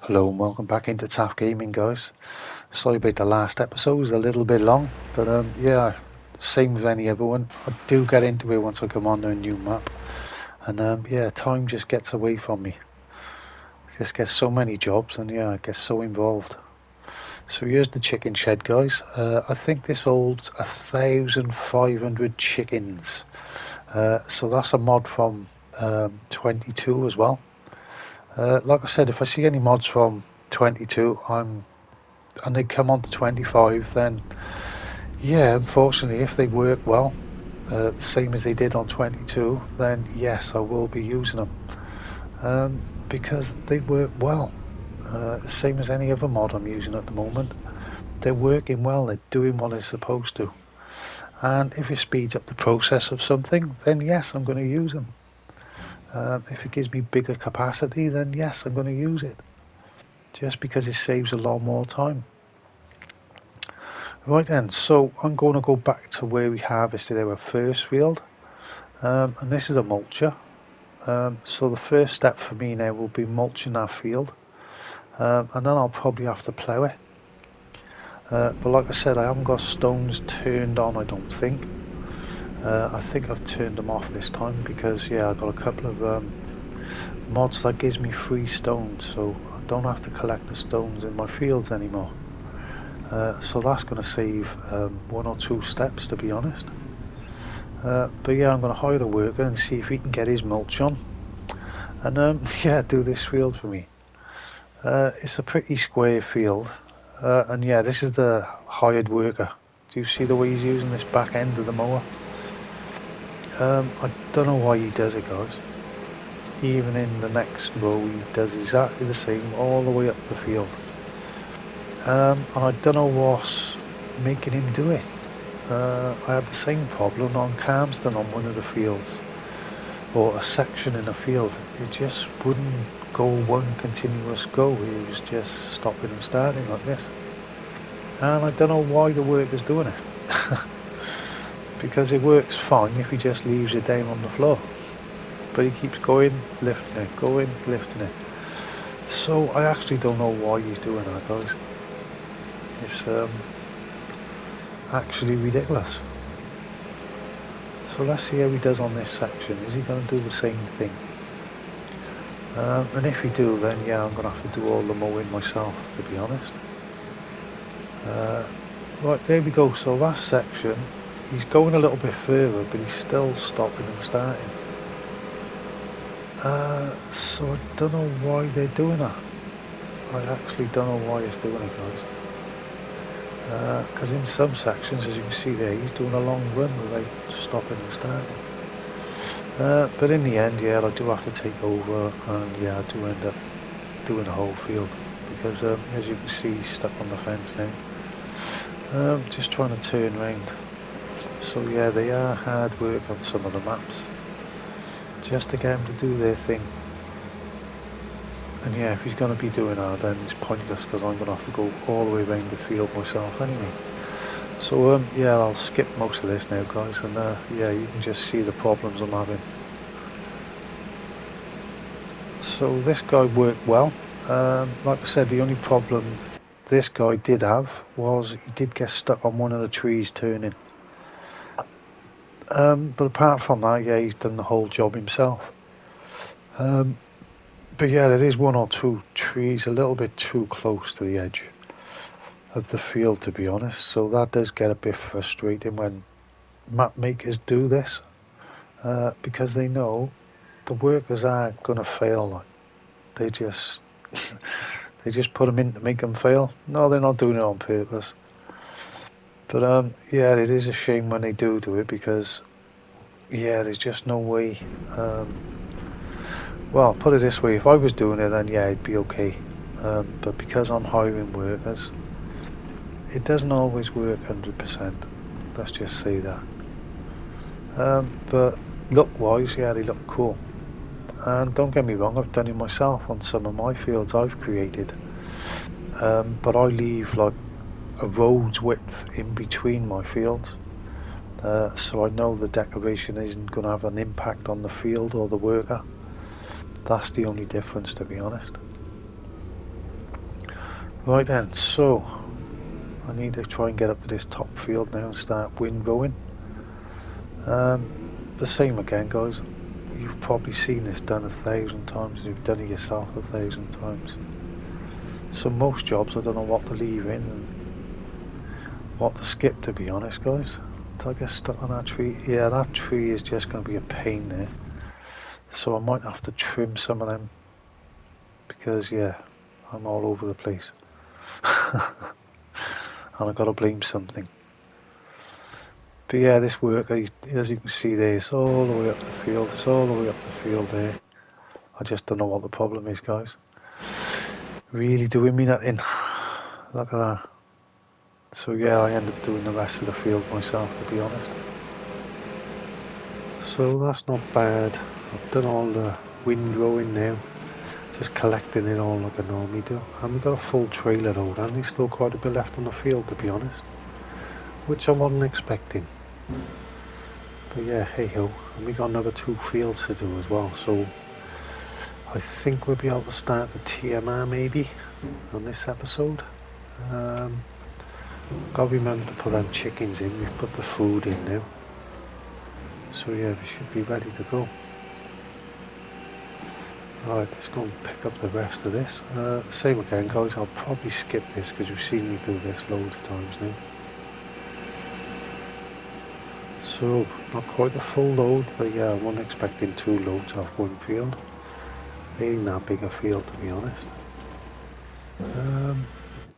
Hello and welcome back into TAF Gaming, guys. Sorry about the last episode, it was a little bit long, but yeah, same with any other one. I do get into it once I come on to a new map, and yeah, time just gets away from me. Just get so many jobs, and yeah, I get so involved. So here's the chicken shed, guys. I think this holds 1,500 chickens. So that's a mod from 22 as well. Like I said, if I see any mods from 22, and they come on to 25, then yeah, unfortunately, if they work well, the same as they did on 22, then yes, I will be using them because they work well. Same as any other mod I'm using at the moment. They're working well, they're doing what they're supposed to. And if it speeds up the process of something, then yes, I'm going to use them. If it gives me bigger capacity, then yes, I'm going to use it. Just because it saves a lot more time. Right then, so I'm going to go back to where we harvested our first field, and this is a mulcher. So the first step for me now will be mulching that field, and then I'll probably have to plough it. But like I said, I haven't got stones turned on, I don't think. I think I've turned them off this time because yeah, I got a couple of mods that gives me free stones, so I don't have to collect the stones in my fields anymore. So that's going to save one or two steps, to be honest. But yeah, I'm going to hire a worker and see if he can get his mulch on, and yeah, do this field for me. It's a pretty square field, and yeah, this is the hired worker. Do you see the way he's using this back end of the mower? I don't know why he does it, guys. Even in the next row, he does exactly the same all the way up the field. And I don't know what's making him do it. I had the same problem on Calmston on one of the fields, or a section in a field. It just wouldn't go one continuous go. It was just stopping and starting like this. And I don't know why the worker's doing it. Because it works fine if he just leaves it down on the floor. But he keeps going, lifting it, going, lifting it. So I actually don't know why he's doing that, guys. It's actually ridiculous. So let's see how he does on this section. Is he going to do the same thing? And if he do, then yeah, I'm going to have to do all the mowing myself, to be honest. Right, there we go. So that section, he's going a little bit further, but he's still stopping and starting. So I don't know why they're doing that. I actually don't know why he's doing it, guys. Because in some sections, as you can see there, he's doing a long run without stopping and starting. But in the end, yeah, I do have to take over, and yeah, I do end up doing the whole field because, as you can see, he's stuck on the fence now. Just trying to turn round. So yeah, they are hard work on some of the maps, just to get them to do their thing. And yeah, if he's going to be doing that, then it's pointless because I'm going to have to go all the way around the field myself anyway. So yeah, I'll skip most of this now, guys, and yeah, you can just see the problems I'm having. So this guy worked well. Like I said, the only problem this guy did have was he did get stuck on one of the trees turning. But apart from that, yeah, he's done the whole job himself. But yeah, there is one or two trees a little bit too close to the edge of the field, to be honest. So that does get a bit frustrating when map makers do this, because they know the workers are going to fail. Like, they just they just put them in to make them fail. No, they're not doing it on purpose. But yeah, it is a shame when they do it because yeah, there's just no way. Well, put it this way, if I was doing it, then yeah, it'd be okay. But because I'm hiring workers, it doesn't always work 100%. Let's just say that. But look-wise, yeah, they look cool. And don't get me wrong, I've done it myself on some of my fields I've created. But I leave like a road's width in between my fields. So I know the decoration isn't going to have an impact on the field or the worker. That's the only difference, to be honest. Right then, so I need to try and get up to this top field now and start windrowing. The same again, guys. You've probably seen this done 1,000 times. You've done it yourself 1,000 times. So most jobs I don't know what to leave in and what to skip, to be honest, guys. Did I get stuck on that tree? Yeah, that tree is just going to be a pain there. So I might have to trim some of them because, yeah, I'm all over the place. And I've got to blame something. But yeah, this work, as you can see there, it's all the way up the field. It's all the way up the field there. I just don't know what the problem is, guys. Really doing me nothing. Look at that. So yeah, I end up doing the rest of the field myself, to be honest. So that's not bad. I've done all the windrowing now. Just collecting it all like I normally do. And we've got a full trailer load, and there's still quite a bit left on the field, to be honest. Which I wasn't expecting. But yeah, hey ho. And we got another 2 fields to do as well. So I think we'll be able to start the TMR maybe on this episode. Got to remember to put them chickens in. We've put the food in now. So yeah, we should be ready to go. Alright, let's go and pick up the rest of this. Same again, guys. I'll probably skip this because you've seen me do this loads of times now. So, not quite a full load, but yeah, I wasn't expecting 2 loads off one field. It ain't that big a field, to be honest.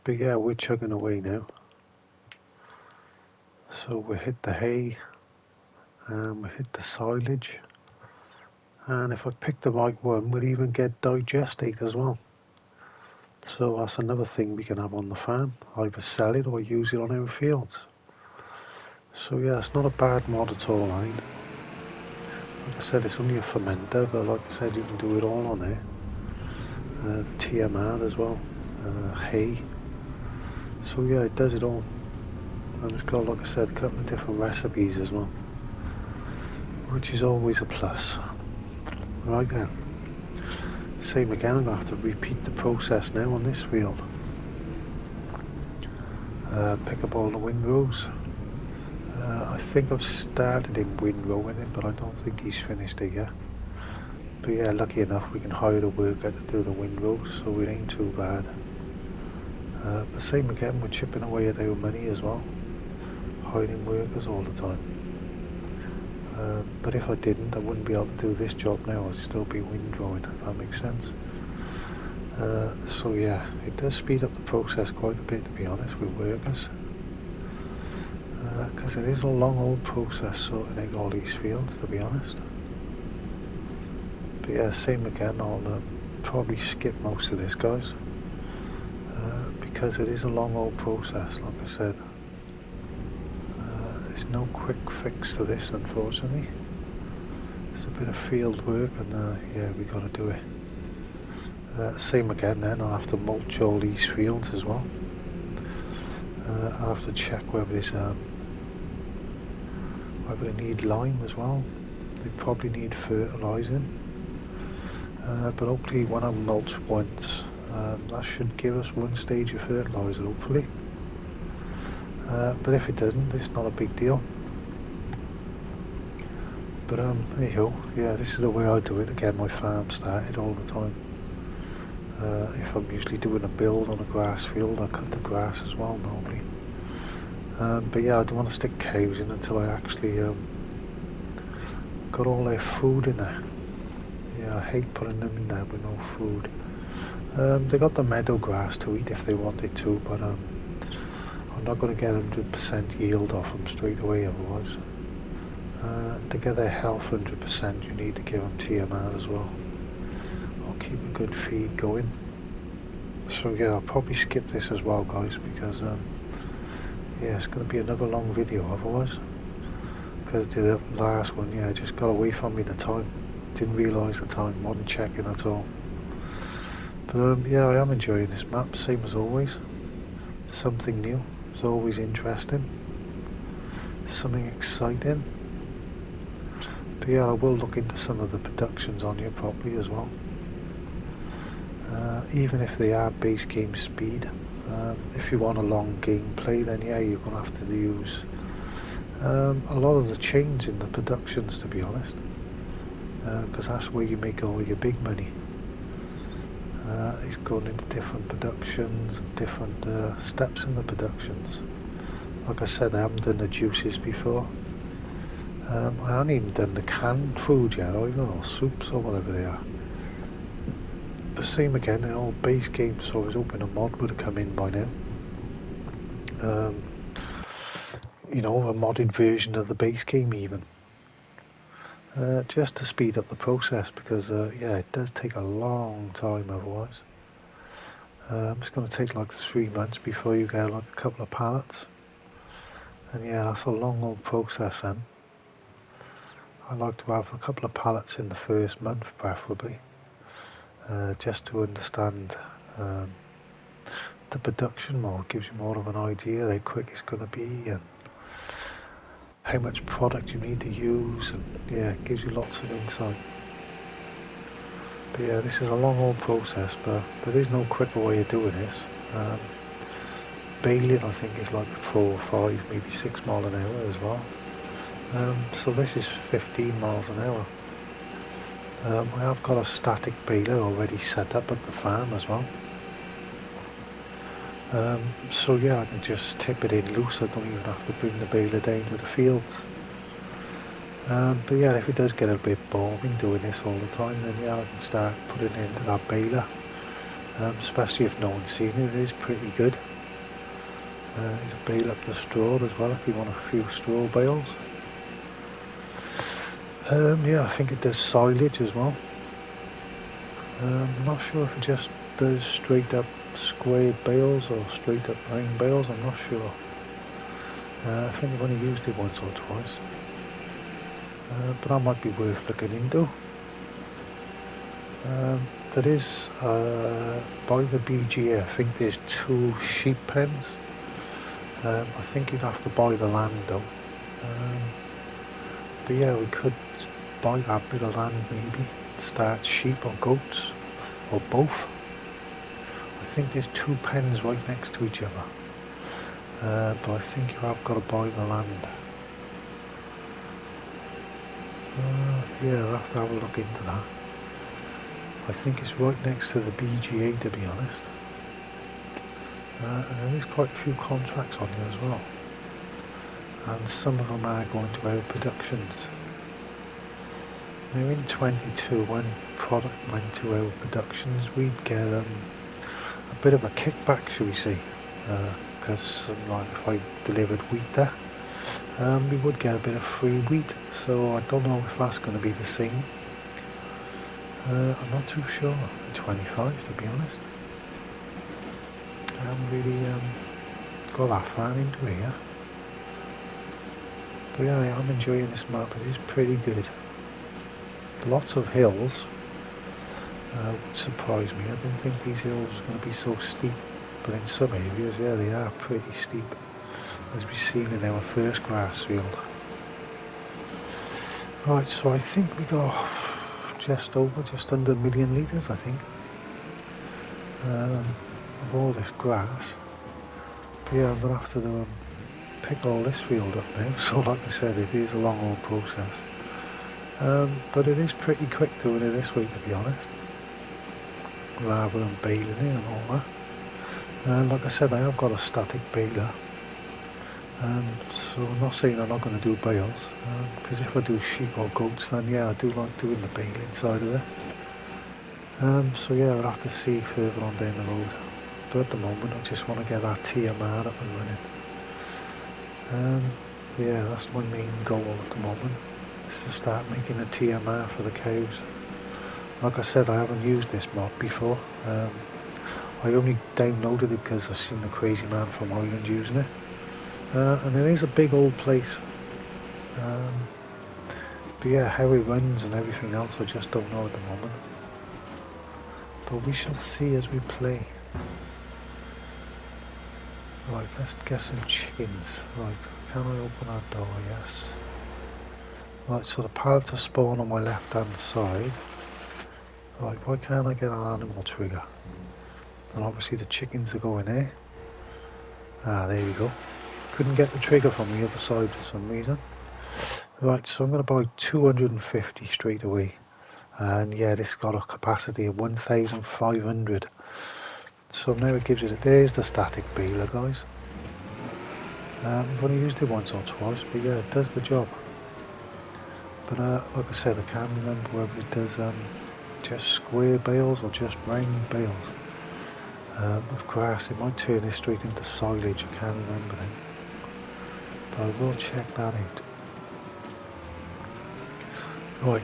But yeah, we're chugging away now. So we hit the hay, and we hit the silage. And if I pick the right one, we'll even get digestate as well. So that's another thing we can have on the farm. Either sell it or use it on our fields. So yeah, it's not a bad mod at all, right? Like I said, it's only a fermenter, but like I said, you can do it all on there. TMR as well, hay. So yeah, it does it all. And it's got, like I said, a couple of different recipes as well, which is always a plus. Right then, same again, I'm going to have to repeat the process now on this field. Pick up all the windrows. I think I've started him windrowing it, but I don't think he's finished it yet. But yeah, lucky enough we can hire a worker to do the windrows, so it ain't too bad. But same again, we're chipping away at our money as well, hiring workers all the time. But if I didn't, I wouldn't be able to do this job now. I'd still be windrowing, if that makes sense. So yeah, it does speed up the process quite a bit, to be honest, with workers. Because it is a long old process sorting out all these fields, to be honest. But yeah, same again, I'll probably skip most of this, guys. Because it is a long old process, like I said. There's no quick fix to this, unfortunately. It's a bit of field work, and yeah, we got to do it. Same again then, I'll have to mulch all these fields as well. I'll have to check whether there's whether they need lime as well. They probably need fertilising. But hopefully when I mulch once, that should give us 1 stage of fertiliser, hopefully. But if it doesn't, it's not a big deal. But anyhow, yeah, this is the way I do it to get my farm started all the time. If I'm usually doing a build on a grass field, I cut the grass as well normally. But yeah, I don't want to stick cows in until I actually got all their food in there. Yeah, I hate putting them in there with no food. They got the meadow grass to eat if they wanted to, but I'm not going to get 100% yield off them straight away otherwise. To get their health 100%, you need to give them TMR as well, or keep a good feed going. So yeah, I'll probably skip this as well, guys, because yeah, it's going to be another long video otherwise. Because the last one, yeah, just got away from me the time. Didn't realise the time, wasn't checking at all. But yeah, I am enjoying this map, same as always. Something new, it's always interesting. Something exciting. But yeah, I will look into some of the productions on here properly as well. Even if they are base game speed, If you want a long gameplay, then yeah, you're going to have to use a lot of the chains in the productions, to be honest, because that's where you make all your big money. It's going into different productions, different steps in the productions. Like I said, I haven't done the juices before. I haven't even done the canned food yet, or even soups or whatever they are. The same again in all base games, so I was hoping a mod would have come in by now. You know, a modded version of the base game even. Just to speed up the process, because yeah, it does take a long time otherwise. It's going to take like 3 months before you get like a couple of pallets. And yeah, that's a long old process then. I like to have a couple of pallets in the first month preferably, just to understand the production more. It gives you more of an idea how quick it's going to be and how much product you need to use, and yeah, it gives you lots of insight. But yeah, this is a long old process, but there is no quicker way of doing this. Baling I think is like 4 or 5, maybe 6 miles an hour as well. So this is 15 miles an hour. I have got a static baler already set up at the farm as well. So yeah, I can just tip it in loose. I don't even have to bring the baler down to the fields. But yeah, if it does get a bit boring doing this all the time, then yeah, I can start putting it into that baler. Especially if no one's seen it, it is pretty good. You can bale up the straw as well if you want a few straw bales. Yeah, I think it does silage as well. I'm not sure if it just does straight up squared bales or straight up round bales, I'm not sure. I think I've only used it once or twice. But that might be worth looking into. There is, by the BGA, I think there's 2 sheep pens. I think you'd have to buy the land though. But yeah, we could buy that bit of land maybe, start sheep or goats, or both. I think there's 2 pens right next to each other. But I think you have got to buy the land. Yeah, I'll have to have a look into that. I think it's right next to the BGA, to be honest. And there's quite a few contracts on here as well. And some of them are going to our productions. Now in 22, when product went to our productions, we'd get a bit of a kickback, shall we say, because like if I delivered wheat there, we would get a bit of free wheat. So I don't know if that's going to be the same. I'm not too sure in 25, to be honest. I haven't really got that far into it yet. But yeah, I'm enjoying this map. It is pretty good. Lots of hills. Would surprise me. I didn't think these hills were going to be so steep. But in some areas, yeah, they are pretty steep. As we've seen in our first grass field. Right, so I think we got just under 1 million litres, I think. Of all this grass. But yeah, I'm going to have to pick all this field up now. So like I said, it is a long old process. But it is pretty quick doing it this way, to be honest, rather than baling it and all that. And like I said, I have got a static baler, so I'm not saying I'm not going to do bales, because if I do sheep or goats, then yeah, I do like doing the baling side of it. So yeah, I'll have to see further on down the road, but at the moment I just want to get that TMR up and running. Yeah, that's my main goal at the moment, is to start making a TMR for the cows. Like I said, I haven't used this mod before. I only downloaded it because I've seen the crazy man from Ireland using it. And it is a big old place. But yeah, how it runs and everything else I just don't know at the moment. But we shall see as we play. Right, let's get some chickens. Right, can I open that door? Yes. Right, so the pallets are spawned on my left hand side. Right, why can't I get an animal trigger? And obviously the chickens are going there. Ah, there we go. Couldn't get the trigger from the other side for some reason. Right, so I'm going to buy 250 straight away. And yeah, this got a capacity of 1,500. So now it gives it, there's the static baler, guys. I've only used it once or twice, but yeah, it does the job. But like I said, I can't remember whether it does just square bales or just round bales. Of grass, it might turn this straight into silage, I can't remember then. But I will check that out. Right,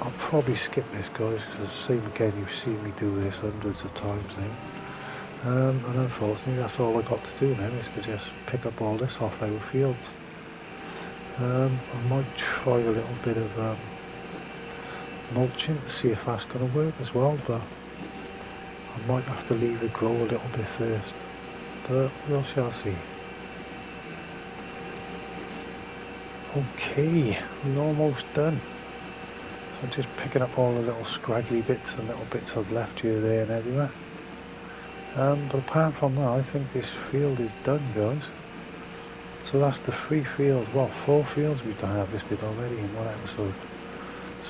I'll probably skip this, guys, because same again, you've seen me do this hundreds of times now. And unfortunately, that's all I got to do now, is to just pick up all this off our fields. I might try a little bit of mulching to see if that's going to work as well, but I might have to leave it grow a little bit first. But we shall see. Okay, we're almost done. So I'm just picking up all the little scraggly bits and little bits I've left here, there and everywhere. But apart from that, I think this field is done, guys. So that's the 3 fields, well, 4 fields we've harvested already in one episode.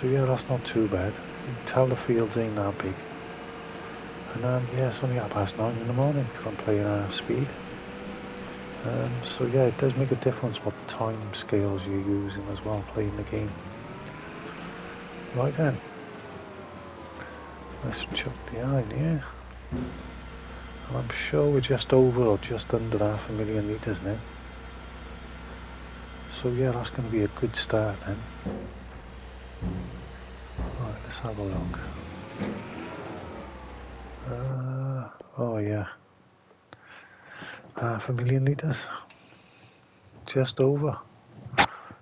So yeah, that's not too bad. You can tell the fields ain't that big. And yeah, it's only 9:30 in the morning because I'm playing half speed. So yeah, it does make a difference what time scales you're using as well, playing the game. Right then, let's chuck the iron here. And I'm sure we're just over or just under 500,000 litres now. So yeah, that's going to be a good start then. Right, let's have a look. Oh yeah, 500,000 litres. Just over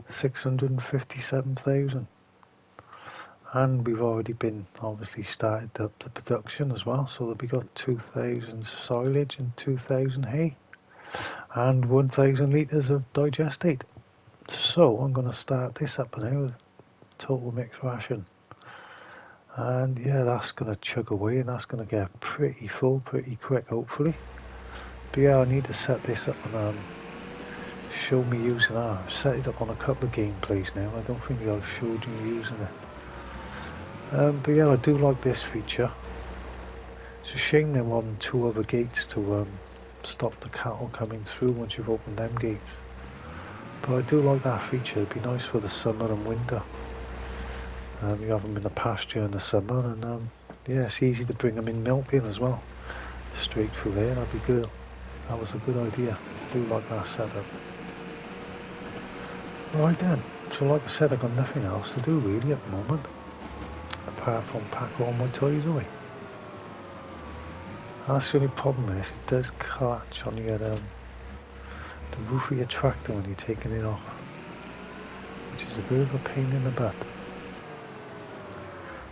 657,000. And we've already been obviously started up the production as well, so that we got 2,000 silage and 2,000 hay and 1,000 litres of digestate. So I'm going to start this up now with total mixed ration, and yeah, that's going to chug away and that's going to get pretty full pretty quick, hopefully. But yeah, I need to set this up and show me using it. I've set it up on a couple of gameplays now. I don't think I've showed you using it. But yeah, I do like this feature. It's a shame there wasn't 2 other gates to stop the cattle coming through once you've opened them gates. But I do like that feature. It'd be nice for the summer and winter. You have them in the pasture in the summer, and yeah, it's easy to bring them in milking as well. Straight through there, that'd be good. That was a good idea. I do like that setup. Right then, so like I said, I've got nothing else to do really at the moment, apart from pack all my toys away. That's the only problem is it does catch on your the roof of your tractor when you're taking it off, which is a bit of a pain in the butt.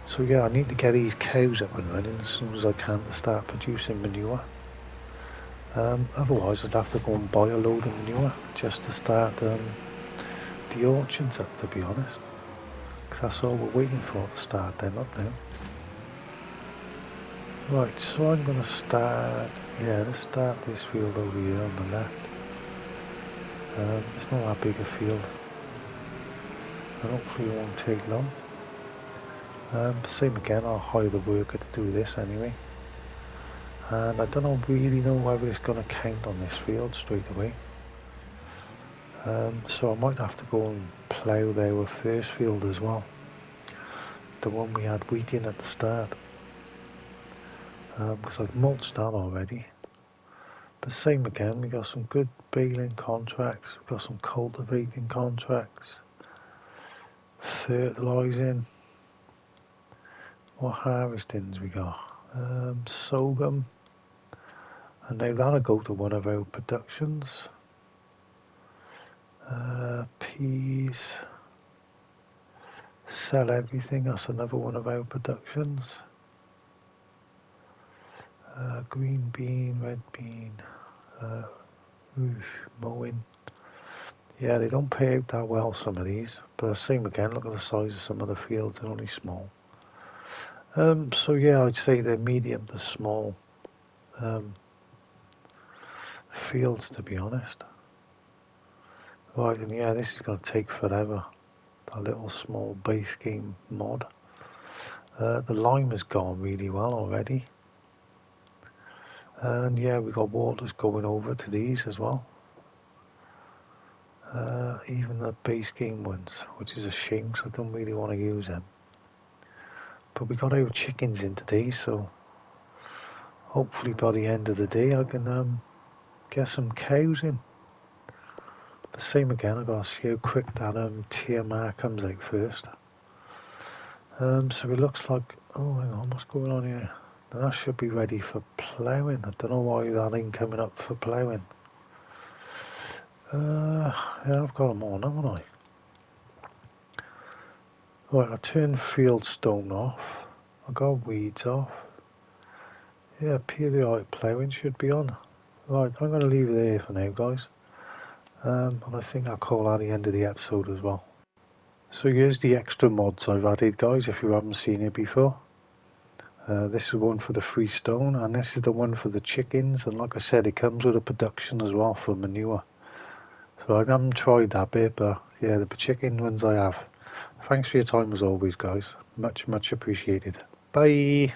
So yeah, I need to get these cows up and running as soon as I can to start producing manure. Otherwise I'd have to go and buy a load of manure just to start the orchards up, to be honest, because that's all we're waiting for to start them up now. Right, so I'm going to start, let's start this field over here on the left. It's not that big a field, and hopefully it won't take long. Same again, I'll hire the worker to do this anyway. And I don't really know whether it's going to count on this field straight away. So I might have to go and plough our first field as well. The one we had wheat in at the start. Because I've mulched that already. But same again, we got some good baling contracts, we've got some cultivating contracts, fertilising. What harvestings we got? Sorghum. And now that'll go to one of our productions. Peas. Sell everything, that's another one of our productions. Green bean, red bean, mowing. Yeah, they don't pay out that well, some of these, but same again, look at the size of some of the fields, they're only small. So yeah, I'd say they're medium to small fields, to be honest. Right, and yeah, this is going to take forever. That little small base game mod. The lime has gone really well already. And yeah, we've got waters going over to these as well. Even the base game ones, which is a shame because I don't really want to use them. But we got our chickens into these, so hopefully by the end of the day I can get some cows in. The same again, I've got to see how quick that TMR comes out first. So it looks like, oh hang on, what's going on here? That should be ready for ploughing. I don't know why that ain't coming up for ploughing. Yeah, I've got them on, haven't I? Right, I turned field stone off. I got weeds off. Yeah, periodic ploughing should be on. Right, I'm going to leave it there for now, guys. And I think I'll call that the end of the episode as well. So here's the extra mods I've added, guys, if you haven't seen it before. This is one for the freestone, and this is the one for the chickens, and like I said, it comes with a production as well for manure. So I haven't tried that bit, but yeah, the chicken ones I have. Thanks for your time as always, guys. Much appreciated. Bye!